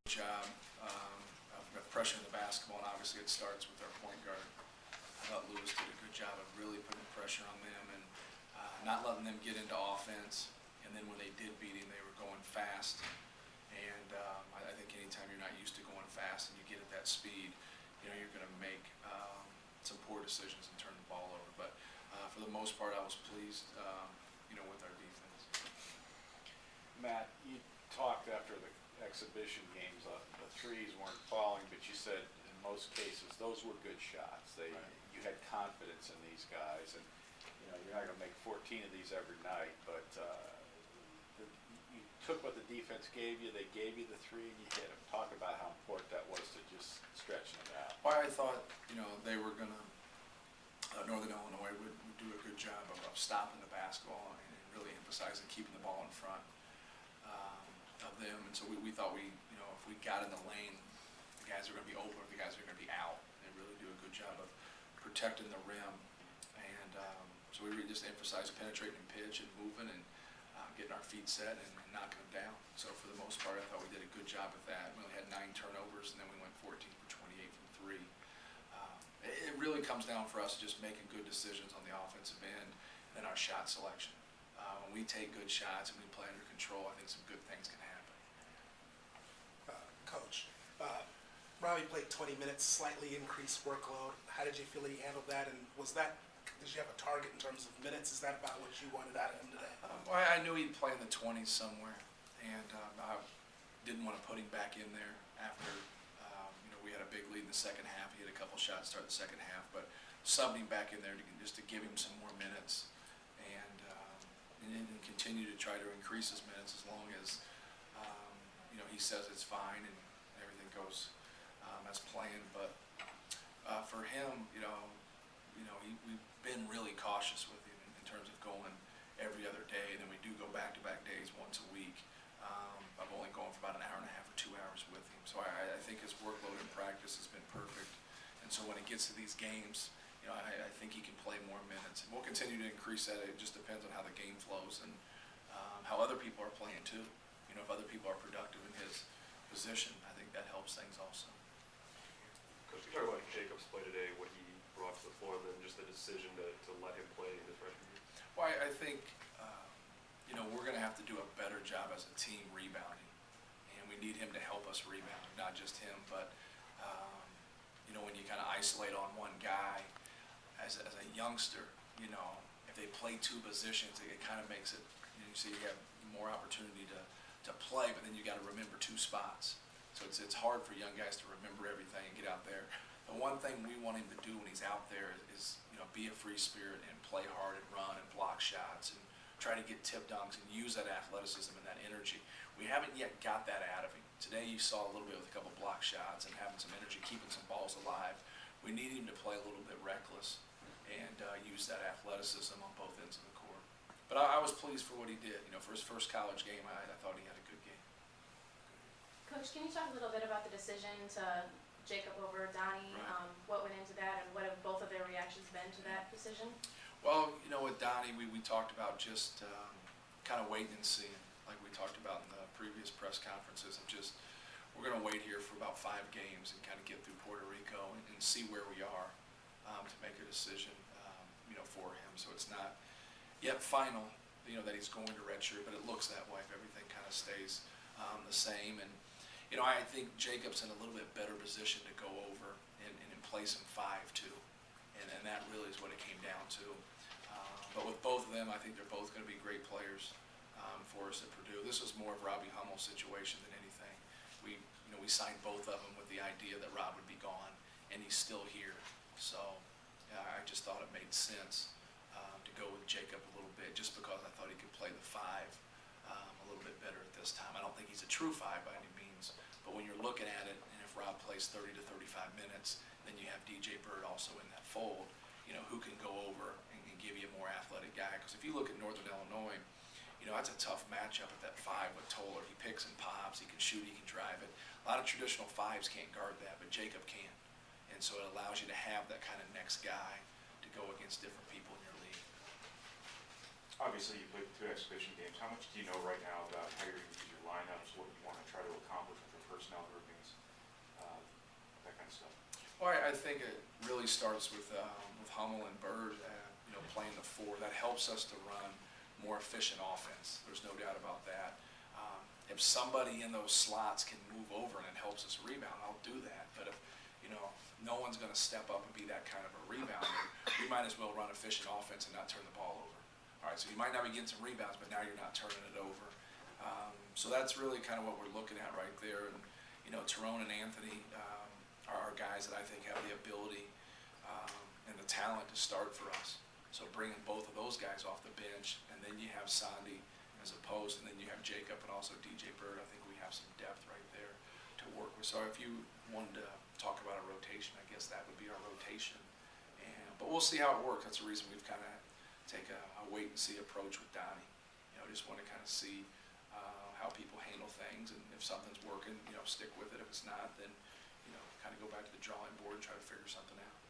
job of pressuring the basketball, and obviously it starts with our point guard. I thought Lewis did a good job of really putting pressure on them and not letting them get into offense. And then when they did beat him, they were going fast. And I think anytime you're not used to going fast and you get at that speed, you're going to make some poor decisions and turn the ball over. But for the most part, I was pleased, with our defense. Matt, you talked after the exhibition games, the threes weren't falling, but you said in most cases those were good shots. Right. You had confidence in these guys, and you're not going to make 14 of these every night, but you took what the defense gave you. They gave you the three, and you hit them. Talk about how important that was to just stretching it out. Well, I thought they were going to Northern Illinois would do a good job of stopping the basketball and really emphasizing keeping the ball in front of them. And so we thought if we got in the lane, the guys are going to be open, the guys are going to be out, and really do a good job of protecting the rim. And so we really just emphasized penetrating and pitch and moving and getting our feet set and knocking them down. So for the most part, I thought we did a good job with that. We only had 9 turnovers, and then we went 14 for 28 from 3. It really comes down for us just making good decisions on the offensive end and our shot selection. When we take good shots and we play under control, I think some good things can happen. Coach, Robbie played 20 minutes, slightly increased workload. How did you feel he handled that? And did you have a target in terms of minutes? Is that about what you wanted out of him today? Well, I knew he'd play in the 20s somewhere, and I didn't want to put him back in there after we had a big lead in the second half. He had a couple shots to start the second half, but subbed him back in there just to give him some more minutes and continue to try to increase his minutes as long as he says it's fine and everything goes as planned. But for him, we've been really cautious with him in terms of going every other day, and then we do go back-to-back days once a week. I'm only going for about an hour and a half or 2 hours with him. So I think his workload in practice has been perfect. And so when it gets to these games, I think he can play more minutes. And we'll continue to increase that. It just depends on how the game flows and how other people are playing too. If other people are productive in his position, I think that helps things also. Coach, you talk about Jacob's play today, what he brought to the floor, and then just the decision to let him play in his freshman year. Well, I think we're going to have to do a better job as a team rebounding, and we need him to help us rebound, not just him, but when you kind of isolate on one guy as a youngster, if they play 2 positions, it kind of makes it, so you have more opportunity to play, but then you got to remember 2 spots. So it's hard for young guys to remember everything and get out there. The one thing we want him to do when he's out there is be a free spirit and play hard and run and block shots and try to get tip dunks and use that athleticism and that energy. We haven't yet got that out of him. Today you saw a little bit with a couple block shots and having some energy, keeping some balls alive. We need him to play a little bit reckless and use that athleticism on both ends of the court. But I was pleased for what he did. For his first college game, I thought he had a good game. Coach, can you talk a little bit about the decision to Jacob over Donnie? Right. What went into that, and what have both of their reactions been to that decision? Well, with Donnie, we talked about just kind of waiting and seeing, like we talked about in the previous press conferences, of just we're going to wait here for about 5 games and kind of get through Puerto Rico and see where we are to make a decision, for him. So it's not yet final, that he's going to redshirt, but it looks that way if everything kind of stays the same. And I think Jacob's in a little bit better position to go over and play some 5 too, and that really is what it came down to. But with both of them, I think they're both going to be great players for us at Purdue. This was more of Robbie Hummel's situation than anything. We signed both of them with the idea that Rob would be gone, and he's still here. So I just thought it made sense to go with Jacob a little bit, just because I thought he could play the 5 a little bit better at this time. I don't think he's a true 5 by any means, but when you're looking at it, and if Rob plays 30 to 35 minutes, then you have DJ Bird also in that fold, who can go over and give you a more athletic guy. Because if you look at Northern Illinois, that's a tough matchup at that 5 with Toller. He picks and pops, he can shoot, he can drive it. A lot of traditional 5s can't guard that, but Jacob can. And so it allows you to have that kind of next guy to go against different people in your league. Obviously, you played 2 exhibition games. How much do you know right now about how you're going to use your lineups, what you want to try to accomplish with the personnel groupings, that kind of stuff. Well, I think it really starts with Hummel and Bird, playing the four. That helps us to run more efficient offense. There's no doubt about that. If somebody in those slots can move over and it helps us rebound, I'll do that. But if, no one's going to step up and be that kind of a rebounder, we might as well run efficient offense and not turn the ball over. All right, so you might not be getting some rebounds, but now you're not turning it over. So that's really kind of what we're looking at right there. And, Tyrone and Anthony are guys that I think have the ability and the talent to start for us. So bringing both of those guys off the bench, and then you have Sandy as a post, and then you have Jacob and also DJ Bird. I think we have some depth right there to work with. So if you wanted to talk about a rotation, I guess that would be our rotation. But we'll see how it works. That's the reason we've kind of take a wait and see approach with Donnie. Just want to kind of see how people handle things, and if something's working, stick with it. If it's not, then kind of go back to the drawing board and try to figure something out.